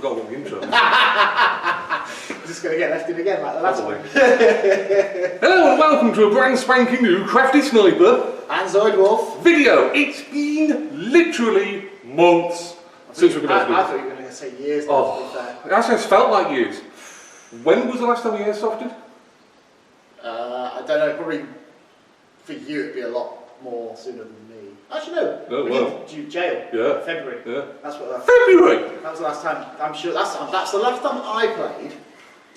forgot what the intro was. Just going to get left in again like the last one. Hello and welcome to a brand spanking new Craftysniper and Zoid Wolf video. It's been literally months since we've been able to do I thought you were going to say years. Oh, it actually has felt like years. When was the last time we airsofted? I don't know, probably for you it'd be a lot more sooner than me. Actually no, Oh, we well. did jail. Yeah. February. Yeah. That's what February! that was the last time, I'm sure, that's the last time I played.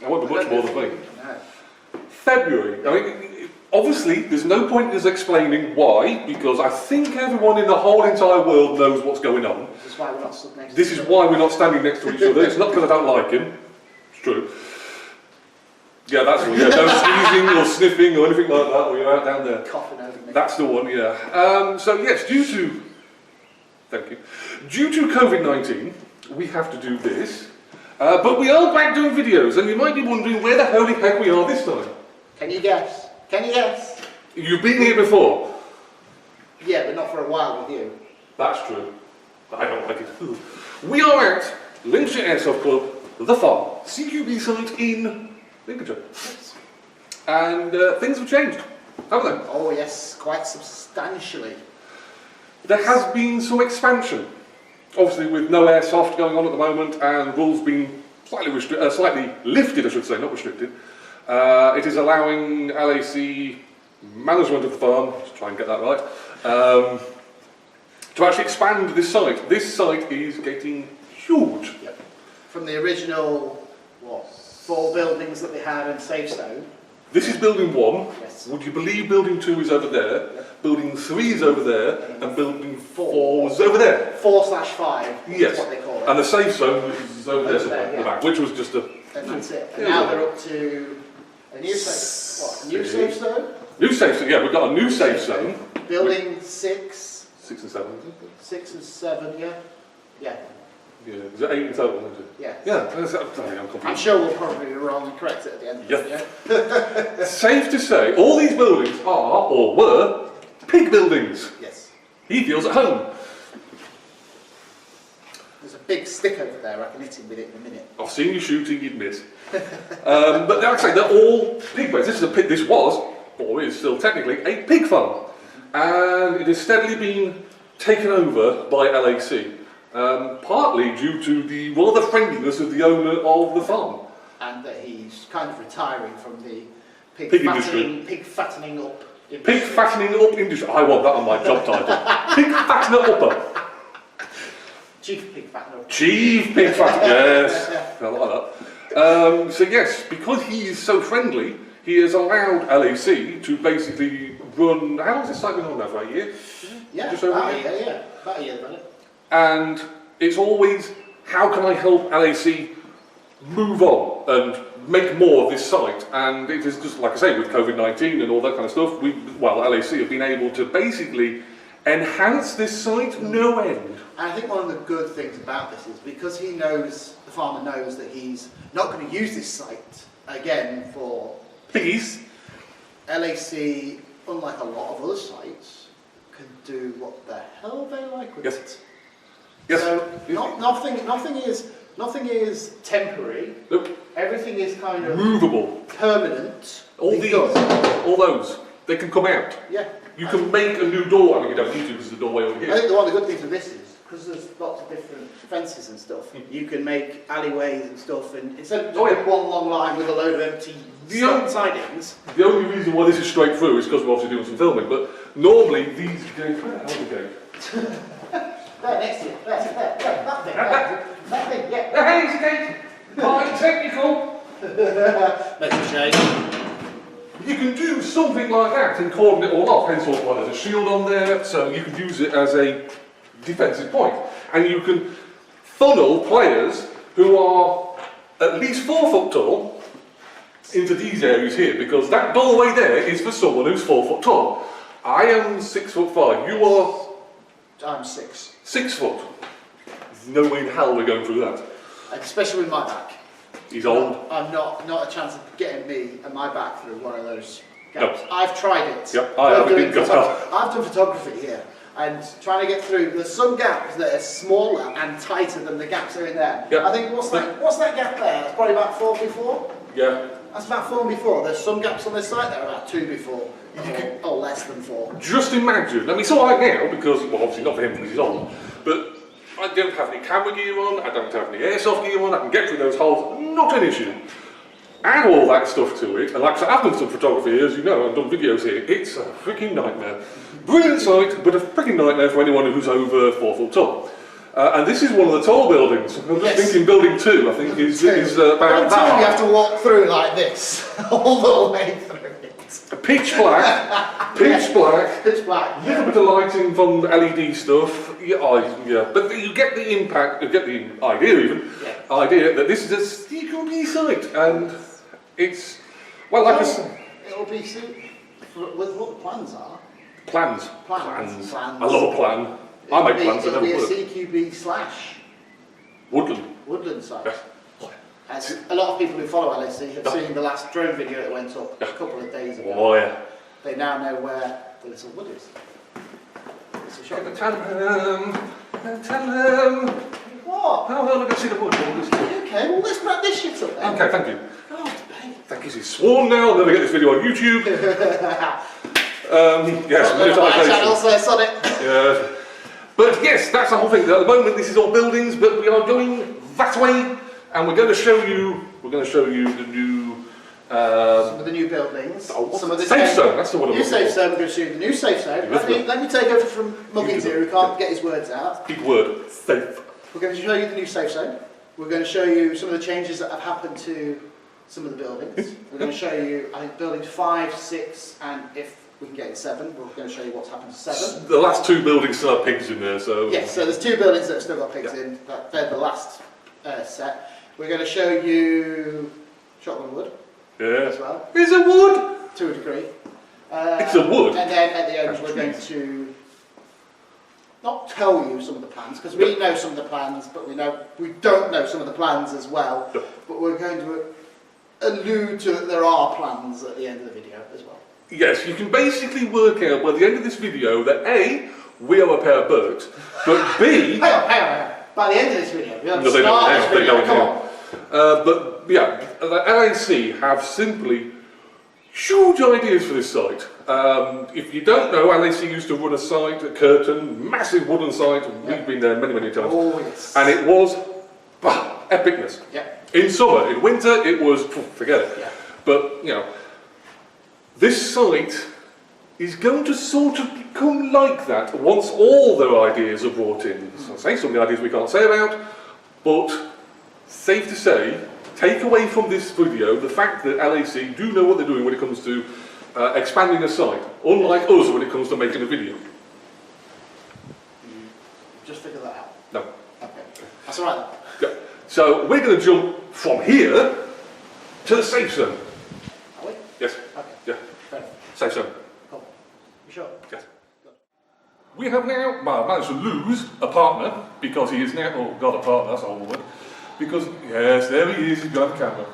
I won't be much more than me. No. February. I mean, obviously, there's no point in us explaining why, because I think everyone in the whole entire world knows what's going on. This is why we're not stood next This to is each other. why we're not standing next to each other. It's not because I don't like him. It's true. Yeah, that's the one. Yeah, no sneezing or sniffing or anything like that, or you're out down there. Coughing over me. That's the one, yeah. So yes, due to COVID-19, we have to do this. But we are back doing videos, and you might be wondering where the holy heck we are this time. Can you guess? Can you guess? You've been here before. Yeah, but not for a while with you. That's true. I don't like it. We are at Lincolnshire Airsoft Club, The Farm, CQB site in Lincolnshire. And things have changed, haven't they? Oh yes, quite substantially. There has been some expansion. Obviously with no airsoft going on at the moment and rules being slightly lifted, I should say, not restricted. It is allowing LAC management of the farm, to try and get that right, to actually expand this site. This site is getting huge. Yep. From the original, what, 4 buildings that they had in Safestone. This is building 1. Yes. Would you believe building 2 is over there? Yep. Building 3 is over there, and building 4 is over there. 4/5 yes. is what they call it. And the safe zone is over there somewhere, yeah. the back, which was just a... And that's it. And now they're up to a new safe, what, a new safe zone? New safe zone, yeah, we've got a new safe zone. Building 6. 6 and 7, is it? 6 and 7, yeah. Yeah. Yeah, is it 8 in total, isn't it? Yeah. Yeah, I'm confused. I'm sure we'll probably be wrong and correct it at the end of it, yeah? Safe to say, all these buildings are, or were, pig buildings. Yes. He feels at home. There's a big stick over there, I can hit him with it in a minute. I've seen you shooting, you'd miss. But like I say, they're all pig beds. This was, or is still technically, a pig farm. And it has steadily been taken over by LAC. Partly due to the rather friendliness of the owner of the farm. And that he's kind of retiring from the pig fattening up industry. Pig fattening up industry. I want that on my job title. Pig fattener upper. Chief pig fattener upper. Chief pig fattener, yes. I like that. So yes, because he is so friendly, he has allowed LAC to basically run, how long has this site been on now, for a year? Yeah, just over about a year? yeah. About a year, about it. And it's always, how can I help LAC move on and make more of this site? And it is just, like I say, with COVID-19 and all that kind of stuff, LAC have been able to basically enhance this site no end. And I think one of the good things about this is because he knows, the farmer knows that he's not going to use this site again for Piggies. LAC, unlike a lot of other sites, can do what the hell they like with it. Yes. So nothing is temporary. Nope. Everything is kind of Movable. permanent. All those, they can come out. Yeah. You can make a new door. I mean, you don't need to because there's a doorway over I here. think one of the good things with this is because there's lots of different fences and stuff. You can make alleyways and stuff, and instead of just one long line with a load of empty stone sidings. The only reason why this is straight through is because we're obviously doing some filming. But normally these gates. Where the hell are the gate? There, next to you. There, that thing. That thing, yeah. Hey, it's a gate. Quite technical. Makes a shame. You can do something like that and cordon it all off, hence why there's a shield on there, so you can use it as a defensive point. And you can funnel players who are at least 4 foot tall into these areas here, because that doorway there is for someone who's 4 foot tall. I am 6'5", you are... I'm 6. 6 foot. There's no way in hell we're going through that. And especially with my back. He's old. I'm not a chance of getting me and my back through one of those gaps. No. I've tried it. Yep, I've I've done photography here. and trying to get through. There's some gaps that are smaller and tighter than the gaps that are in there. Yeah. I think, what's that gap there? It's probably about 4x4? Yeah. That's about 4x4. There's some gaps on this site that are about 2x4. Or less than 4. Just imagine, I mean, it's alright now because, well, obviously not for him because he's on, but I don't have any camera gear on, I don't have any airsoft gear on, I can get through those holes, not an issue. Add all that stuff to it, and like I said, I've done some photography, as you know, I've done videos here, it's a freaking nightmare. Brilliant site, but a freaking nightmare for anyone who's over 4 foot tall. And this is one of the tall buildings. I'm just thinking building 2, I think, is about that. You have to walk through like this, all the way through it. Pitch black, pitch black. Pitch black. A little bit of lighting from LED stuff. Yeah, but you get the impact, you get the idea even, idea that this is a sneaky site, and it's, well, like I said. It'll be with what the plans are. Plans. Plans. I love a plan. I make plans. It'll be a CQB / woodland site. Yes. As a lot of people who follow LAC have seen the last drone video that went up a couple of days ago. Oh yeah. They now know where the little wood is. It's a shock. Tell them. What? How well I can see the wood? Okay, well let's wrap this shit up then. Okay, thank you. God, babe. Thank you. He's sworn now. I'm going to get this video on YouTube. Yes, my channel says on it. Yeah. But yes, that's the whole thing. At the moment, this is all buildings, but we are going that way. And we're going to show you the new some of the new buildings. Some of the safe zone. That's the one. New safe zone. We're going to show you the new safe zone. Let me take over from Muggins here, who can't get his words out. Big word. Safe. We're going to show you the new safe zone. We're going to show you some of the changes that have happened to some of the buildings. We're going to show you, I think, buildings 5, 6, and if we can get in 7, we're going to show you what's happened to 7. The last 2 buildings still have pigs in there, so. Yes. So there's 2 buildings that have still got pigs in. They're the last set. We're going to show you shotgun wood as well. Is it wood? To a degree. It's a wood. And then at the end we're going to not tell you some of the plans, because we know some of the plans, but we don't know some of the plans as well. But we're going to allude to that there are plans at the end of the video as well. Yes, you can basically work out by the end of this video that A, we are a pair of birds, but B... Hang on. By the end of this video, we have to start this video, come on. But yeah, the LAC have simply huge ideas for this site. If you don't know, LAC used to run a site at Curtin, massive wooden site. We've been there many, many times. Oh, yes. And it was epicness. Yeah. In summer, in winter, it was, forget it. Yeah. But, you know, this site is going to sort of become like that once all their ideas are brought in. So I say some of the ideas we can't say about, but safe to say, take away from this video the fact that LAC do know what they're doing when it comes to expanding a site, unlike us when it comes to making a video. Just figure that out. No. Okay. That's all right then. Yeah. So we're going to jump from here to the safe zone. Are we? Yes. Okay. Yeah. Fair enough. Safe zone. Cool. You sure? Yes. We have now managed to lose a partner because he is now, oh God, a partner, that's a whole word. Because, yes, there he is, he's got the camera.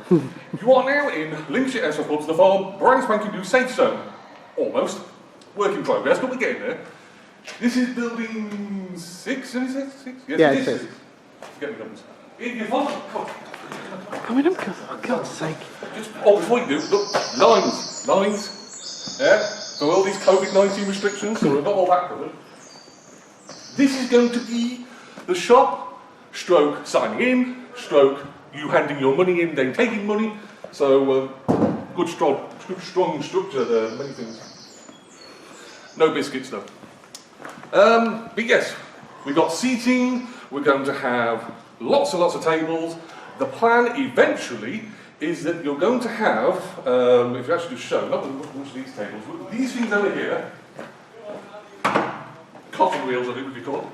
You are now in Lincolnshire Airsoft Club's The Farm, brand spanking new safe zone. Almost. Work in progress, but we're getting there. This is building 6, is it 6? Yes, Yeah, it it is. is. Get the numbers. In your phone. Come on. I mean, for God's sake. Just, before you do, look, lines. Yeah, for all these COVID-19 restrictions, so we've got all that covered. This is going to be the shop, stroke signing in, stroke you handing your money in, then taking money. So, good strong structure there, many things. No biscuits though. But yes, we've got seating, we're going to have lots and lots of tables. The plan eventually is that you're going to have, if you actually show, not much these tables, these things over here, cotton reels I think would be called.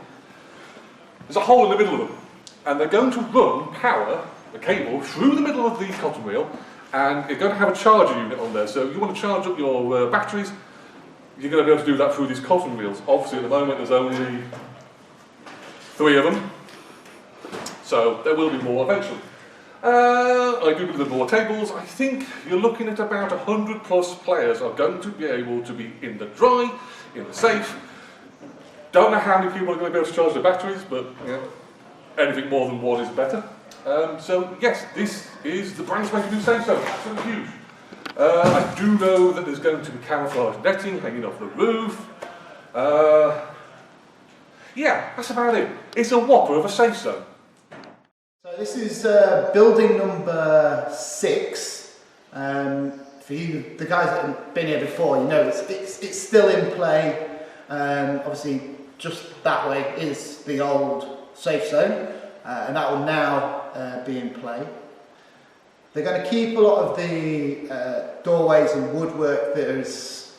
There's a hole in the middle of them, and they're going to run power, the cable, through the middle of the cotton reel, and you're going to have a charger unit on there. So if you want to charge up your batteries, you're going to be able to do that through these cotton reels. Obviously at the moment there's only 3 of them, so there will be more eventually. I do believe there are more tables. I think you're looking at about 100 plus players are going to be able to be in the dry, in the safe. Don't know how many people are going to be able to charge their batteries, but anything more than one is better. So yes, this is the brand spanking new safe zone. Absolutely huge. I do know that there's going to be camouflage netting hanging off the roof. Yeah, that's about it. It's a whopper of a safe zone. So this is building number 6. For you, the guys that have been here before, you know it's still in play. Obviously, just that way is the old safe zone, and that will now be in play. They're going to keep a lot of the doorways and woodwork that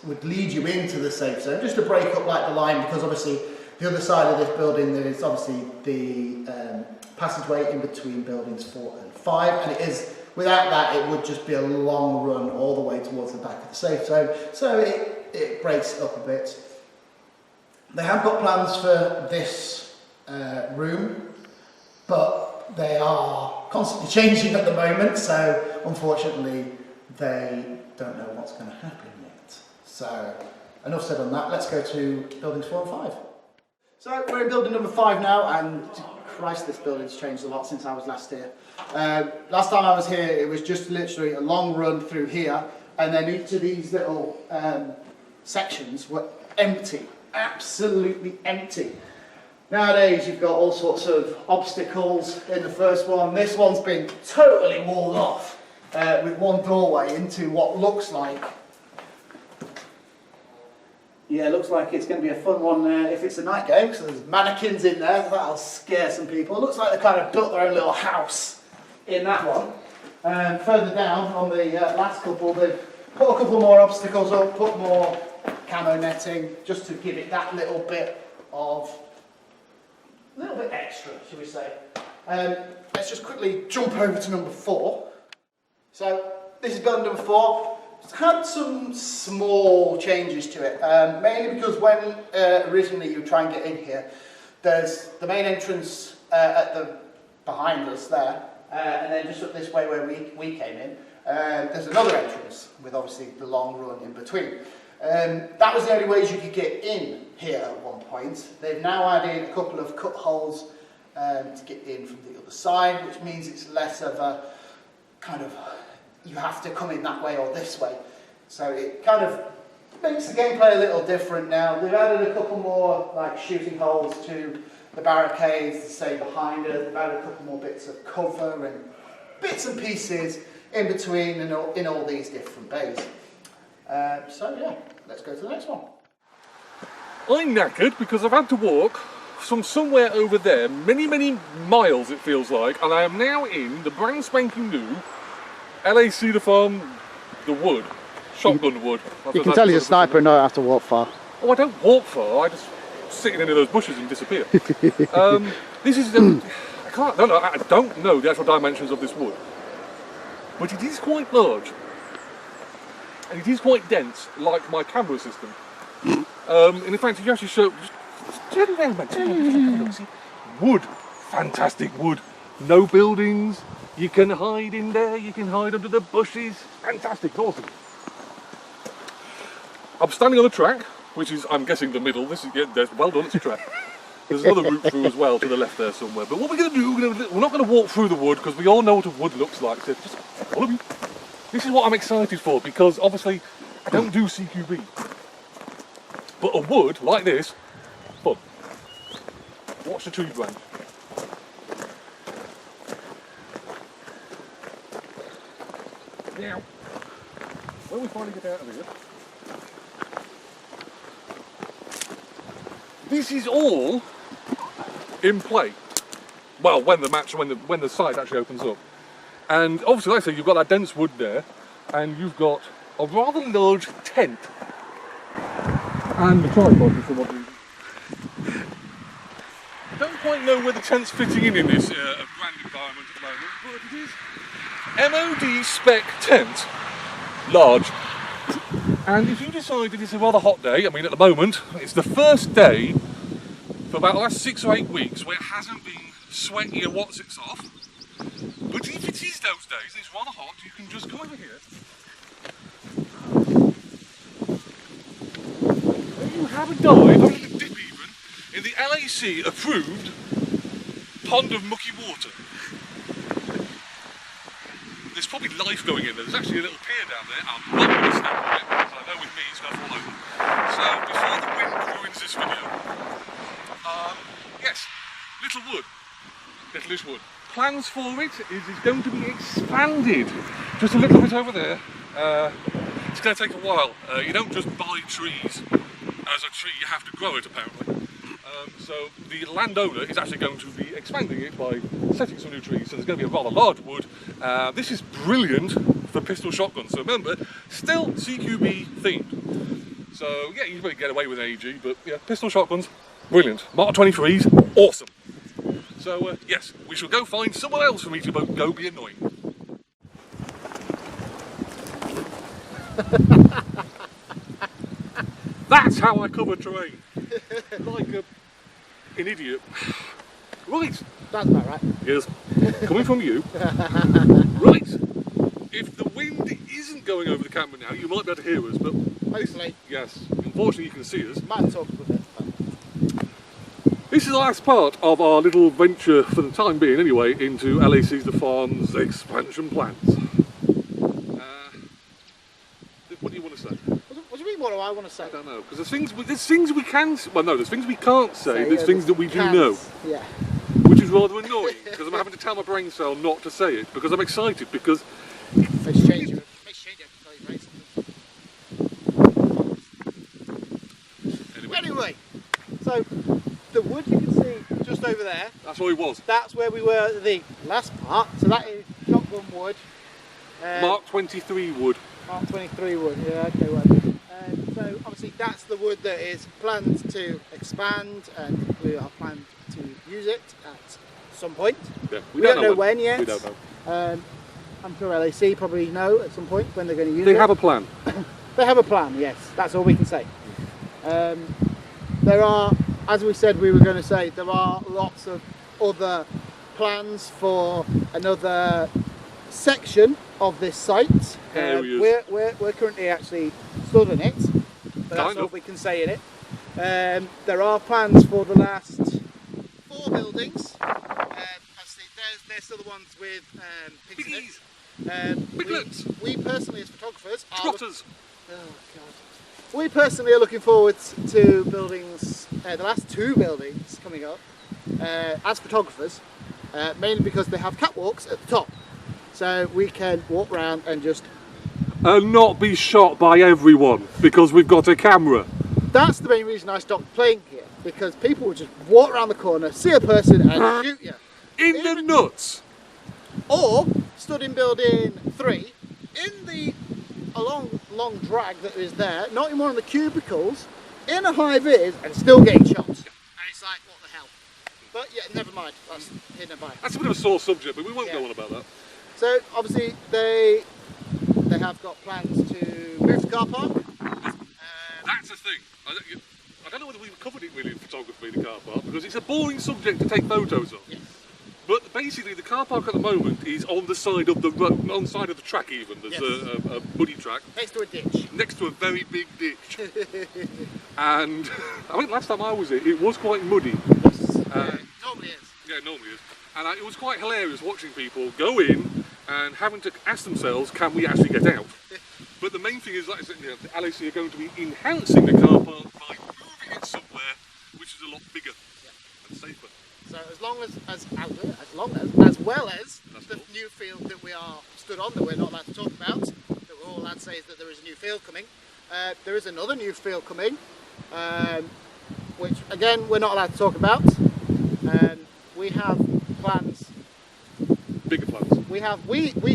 would lead you into the safe zone, just to break up like the line, because obviously the other side of this building there is obviously the passageway in between buildings 4 and 5, and it is, without that it would just be a long run all the way towards the back of the safe zone, so it breaks it up a bit. They have got plans for this room, but they are constantly changing at the moment, so unfortunately they don't know what's going to happen yet. So enough said on that, let's go to buildings 4 and 5. So we're in building number 5 now, and Christ, this building's changed a lot since I was last here. Last time I was here, it was just literally a long run through here, and then each of these little sections were empty, absolutely empty. Nowadays, you've got all sorts of obstacles in the first one. This one's been totally walled off with one doorway into what looks like. Yeah, it looks like it's going to be a fun one if it's a night game, so there's mannequins in there, so that'll scare some people. It looks like they kind of built their own little house in that one. Further down on the last couple, they've put a couple more obstacles up, put more camo netting, just to give it that little bit extra, shall we say. Let's just quickly jump over to number 4. So, this is building number 4. It's had some small changes to it, mainly because when originally you try and get in here, there's the main entrance behind us there, and then just up this way where we came in, there's another entrance with obviously the long run in between. That was the only ways you could get in here at one point. They've now added a couple of cut holes to get in from the other side, which means it's less of a kind of, you have to come in that way or this way. So it kind of makes the gameplay a little different now. They've added a couple more like shooting holes to the barricades to stay behind us. They've added a couple more bits of cover and bits and pieces in between and in all these different bays. So yeah, let's go to the next one. I'm knackered because I've had to walk from somewhere over there, many miles it feels like, and I am now in the brand spanking new LAC the wood, shotgun wood. You can tell he's a sniper and not have to walk far. Oh, I don't walk far, I just sit in any of those bushes and disappear. This is, I don't know the actual dimensions of this wood, but it is quite large. And it is quite dense, like my camera system. And in fact, if you actually show, just turn around, mate, see? Wood, fantastic wood. No buildings, you can hide in there, you can hide under the bushes. Fantastic, awesome. I'm standing on the track, which is, I'm guessing, the middle. This is, well done, it's a track. There's another route through as well to the left there somewhere. But what we're going to do, we're not going to walk through the wood because we all know what a wood looks like. So just follow me. This is what I'm excited for because obviously I don't do CQB. But a wood like this, fun. Watch the tree branch. Now, when we finally get out of here, this is all in play. Well, when the site actually opens up. And obviously, like I say, you've got that dense wood there, and you've got a rather large tent. And the tripod for some odd reason. I don't quite know where the tent's fitting in this brand environment at the moment, but it is MOD spec tent, large. And if you decide that it's a rather hot day, I mean at the moment, it's the first day for about the last 6 or 8 weeks where it hasn't been sweaty and what's it's off. But if it is those days and it's rather hot, you can just come over here. There you have a dive, have a little dip even, LAC approved pond of mucky water. There's probably life going in there. There's actually a little pier down there. I'm not going to step on it because I know with me it's going to fall over. So before the wind ruins this video, yes, little wood, littleish wood. Plans for it is it's going to be expanded just a little bit over there. It's going to take a while. You don't just buy trees as a tree, you have to grow it apparently. So the landowner is actually going to be expanding it by setting some new trees, so there's going to be a rather large wood. This is brilliant for pistol shotguns, so remember, still CQB themed. So yeah, you can get away with an AG, but yeah, pistol shotguns, brilliant. Mark 23s, awesome. So yes, we shall go find someone else for me to go be annoying. That's how I cover terrain. Like an idiot. Right. That's about right. Yes. Coming from you. Right. If the wind isn't going over the camera now, you might be able to hear us, but Hopefully. yes, unfortunately you can see us. Might talk with it. This is the last part of our little venture, for the time being anyway, into LAC's The Farm's expansion plans. What do you want to say? What do you mean, what do I want to say? I don't know, because there's things we can, well no, there's things we can't say, there's things that we do Can't. know. Yeah. Which is rather annoying, because I'm having to tell my brain cell not to say it, because I'm excited, because... Makes change it. Anyway, so the wood you can see just over there, That's where he was. that's where we were at the last part. So that is shotgun wood. Mark 23 wood. Mark 23 wood, yeah, okay, well. So obviously that's the wood that is planned to expand, and we are planned to use it at some point. Yeah, We don't know when yet. We don't know. I'm sure LAC probably know at some point when they're going to use They it. have a plan. They have a plan, yes. That's all we can say. There are, as we said we were going to say, there are lots of other plans for another section of this site. Areas. We're currently actually stood in it, but that's all we can say in it. There are plans for the last 4 buildings. They're still the ones with pigs in it. Piglets. We personally, as photographers, Trotters. Oh God. We personally are looking forward to buildings, the last 2 buildings coming up, as photographers, mainly because they have catwalks at the top, so we can walk around and just... And not be shot by everyone, because we've got a camera. That's the main reason I stopped playing here, because people would just walk around the corner, see a person and shoot you. In the nuts! Or, stood in building 3, in the long drag that is there, not in one of the cubicles, in a high vis, and still getting shot. And it's like, what the hell? But yeah, never mind, that's hidden by. That's a bit of a sore subject, but we won't go on about that. So obviously they have got plans to move the car park. That's a thing. I don't know whether we've covered it really in photography, the car park, because it's a boring subject to take photos of. Yes. But basically, the car park at the moment is on the side of the road, on the side of the track even. There's a muddy track. Next to a ditch. Next to a very big ditch. And I think last time I was here, it was quite muddy. It normally is. Yeah, it normally is. And it was quite hilarious watching people go in and having to ask themselves, can we actually get out? But the main thing is, like I said, the LAC are going to be enhancing the car park by moving it somewhere which is a lot bigger and safer. So as well as the new field that we are stood on, that we're not allowed to talk about, that we're all allowed to say is that there is a new field coming. There is another new field coming, which again we're not allowed to talk about. We have plans. Bigger plans. We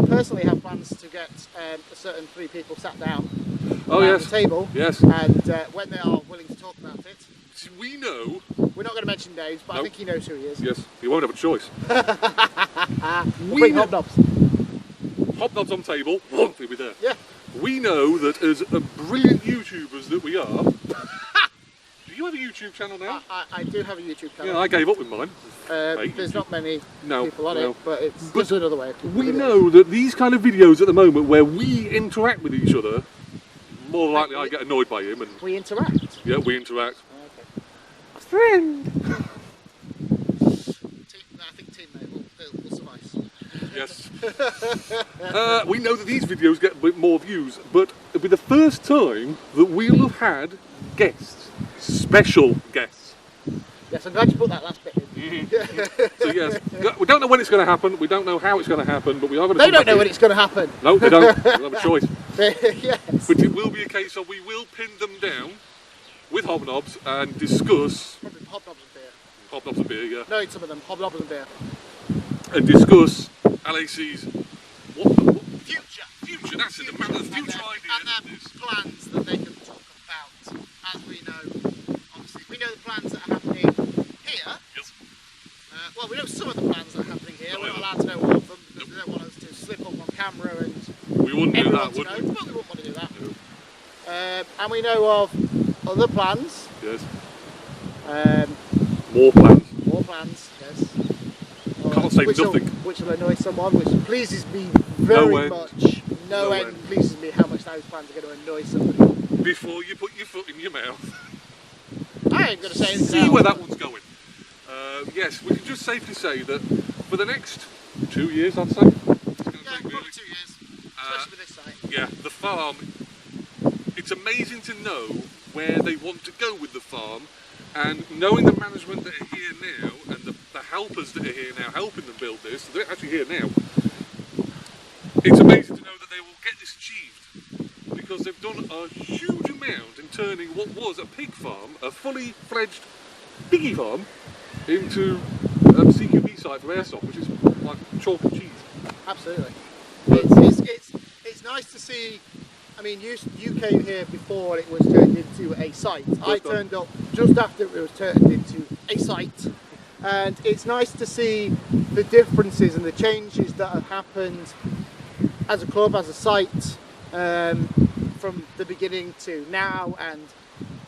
personally have plans to get a certain 3 people sat down around the table. Yes. And when they are willing to talk about it. We know. We're not going to mention names, but I think he knows who he is. Yes, he won't have a choice. We'll bring hobnobs. Hobnobs on table, we'll be there. Yeah. We know that as brilliant YouTubers that we are. Do you have a YouTube channel now? I do have a YouTube channel. Yeah, I gave up with mine. There's not many people on it, but it's just another way. We know that these kind of videos at the moment where we interact with each other, more than likely I get annoyed by him. And we interact? Yeah, we interact. Okay. Friend. Yes. We know that these videos get a bit more views, but it'll be the first time that we'll have had guests, special guests. Yes, I'm glad you put that last bit in. So yes, we don't know when it's going to happen, we don't know how it's going to happen, but we are going to They don't know when it's going to happen. No, they don't. They don't have a choice. Yes. But it will be a case of we will pin them down with hobnobs and discuss... Probably hobnobs and beer. Hobnobs and beer, yeah. No, some of them, hobnobs and beer. And discuss LAC's... What? Future, That's it, the future and ideas. their plans that they can talk about. As we know, obviously, we know the plans that are happening here. Yes. Well, we know some of the plans that are happening here. We're not allowed to know all of them because they don't want us to slip up on camera and We wouldn't do everyone that, to would know. we? Well, we wouldn't want to do that. And we know of other plans. Yes. More plans, yes. Can't say which nothing. Which will annoy someone, which pleases me very No end. much. No end end. pleases me how much those plans are going to annoy somebody. Before you put your foot in your mouth. I ain't going to say anything See else. where that one's going. Yes, we can just safely say that for the next 2 years, I'd say. It's going to Yeah, take probably really. 2 years, especially with this site. Yeah, the farm. It's amazing to know where they want to go with the farm, and knowing the management that are here now and the helpers that are here now helping them build this, they're actually here now. It's amazing to know that they will get this achieved because they've done a huge amount in turning what was a pig farm, a fully fledged piggy farm, into a CQB site for airsoft, which is like chalk and cheese. Absolutely. It's nice to see. I mean, you came here before it was turned into a site. I turned up just after it was turned into a site. And it's nice to see the differences and the changes that have happened as a club, as a site, from the beginning to now and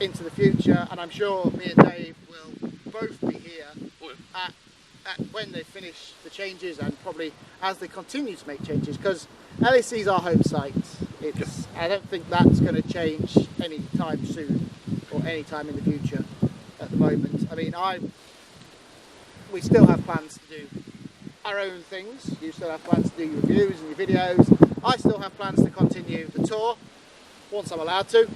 into the future. And I'm sure me and Dave will both be here at when they finish the changes and probably as they continue to make changes, because LAC is our home site. I don't think that's going to change any time soon or any time in the future at the moment. I mean, we still have plans to do our own things. You still have plans to do your reviews and your videos. I still have plans to continue the tour once I'm allowed to.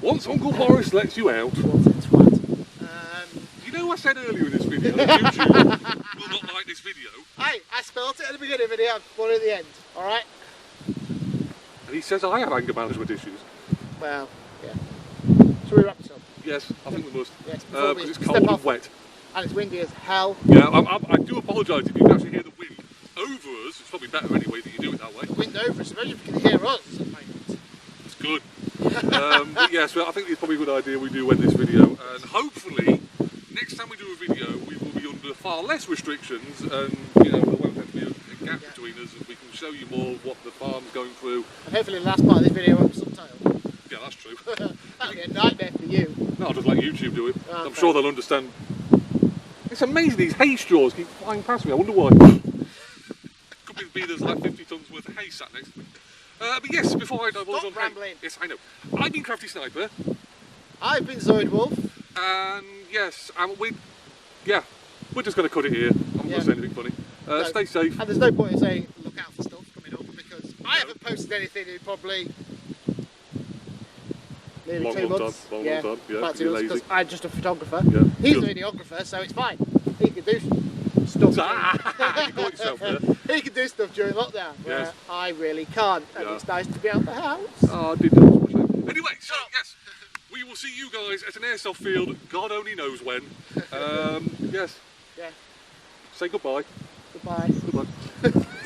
Once Uncle Boris lets you out. Once it's flat. You know I said earlier in this video that YouTube will not like this video. Hey, I spelt it at the beginning of the video, I've put it at the end, alright? And he says I have anger management issues. Well, yeah. Shall we wrap this up? Yes, I think we must. Yes, before we Because it's step cold and off. wet. And it's windy as hell. Yeah, I do apologise if you can actually hear the wind over us. It's probably better anyway that you do it that way. The wind over us, imagine if you can hear us at the moment. It's good. But yes, well, I think it's probably a good idea we do end this video. And hopefully, next time we do a video, we will be under far less restrictions and, you know, there won't have to be a gap between us and we can show you more of what the farm's going through. And hopefully the last part of this video won't be subtitled. Yeah, that's true. That'll be a nightmare for you. No, I'll just let YouTube do it. Oh, I'm sure they'll understand. It's amazing these hay straws keep flying past me. I wonder why. Could be there's like 50 tons worth of hay sat next to me. But yes, before I divulge on Stop rambling. hay, yes, I know. I've been Craftysniper, I've been Zoid Wolf. and yes, we're just going to cut it here. I'm not going to say anything funny. No. Stay safe. And there's no point in saying look out for stuff coming up because I haven't posted anything in probably nearly Long 2 months. time. Long time. Yeah, about 2 you're months lazy. because I'm just a photographer. Yeah. He's Good. a videographer, so it's fine. He can do stuff. You caught yourself there. He can do stuff during lockdown, where Yes. I really can't. And Yeah. it's nice to be out the house. Oh, I did do it. Anyway, so yes, we will see you guys at an airsoft field. God only knows when. Yes. Yeah. Say goodbye. Goodbye. Goodbye.